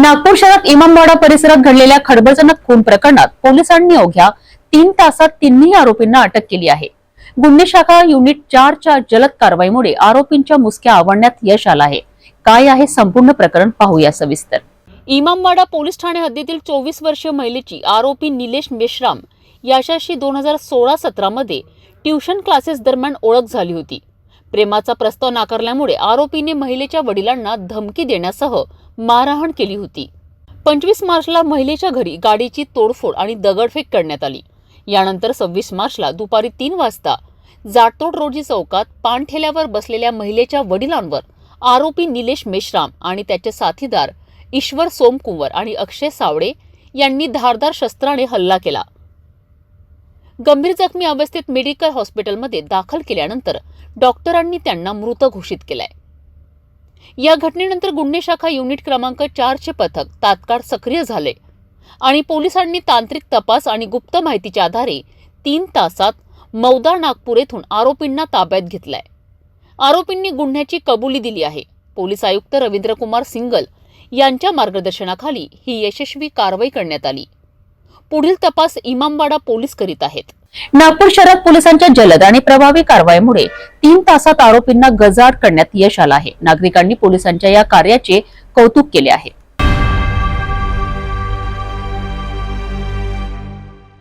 नागपूर शहरात इमामवाडा परिसरात घडलेल्या खळबळजनक खून प्रकरणात पोलिसांनी अवघ्या 3 तासात तिन्ही आरोपींना अटक केली आहे। गुन्हे शाखा युनिट 4च्या जलद कारवाईमुळे आरोपींच्या मुसक्या आवळण्यात यश आलं आहे। काय आहे संपूर्ण प्रकरण पाहूया सविस्तर। इमामवाडा पोलीस ठाणे हद्दीतील 24 वर्षीय महिलेची आरोपी निलेश मेश्राम याच्याशी 2016-17 मध्ये ट्यूशन क्लासेस दरम्यान ओळख झाली होती। प्रेमाचा प्रस्ताव नाकारल्यामुळे आरोपीने महिलेच्या वडिलांना धमकी देण्यासह मारहाण केली होती। 25 मार्चला महिलेच्या घरी गाडीची तोडफोड आणि दगडफेक करण्यात आली। यानंतर 26 मार्चला दुपारी 3 वाजता जाटतोड रोजी चौकात पान ठेल्यावर बसलेल्या महिलेच्या वडिलांवर आरोपी निलेश मेश्राम आणि त्याचे साथीदार ईश्वर सोमकुंवर आणि अक्षय सावळे यांनी धारदार शस्त्राने हल्ला केला। गंभीर जखमी अवस्थेत मेडिकल हॉस्पिटलमध्ये दाखल केल्यानंतर डॉक्टरांनी त्यांना मृत घोषित केलाय। या घटनेनंतर गुन्हे शाखा युनिट क्रमांक 4 चे पथक तात्काळ सक्रिय झाले आणि पोलिसांनी तांत्रिक तपास आणि गुप्त माहितीच्या आधारे 3 तासात मौदा नागपूर येथून आरोपींना ताब्यात घेतलाय। आरोपींनी गुन्ह्याची कबुली दिली आहे। पोलीस आयुक्त रवींद्र कुमार सिंगल यांच्या मार्गदर्शनाखाली ही यशस्वी कारवाई करण्यात आली। पुढील तपास इमामवाडा पोलीस करीत आहेत। नागपूर शहरात पोलिसांच्या जलद आणि प्रभावी कारवाईमुळे 3 तासात आरोपींना गजाआड करण्यात यश आलं आहे। नागरिकांनी पोलिसांच्या या कार्याचे कौतुक केले आहे।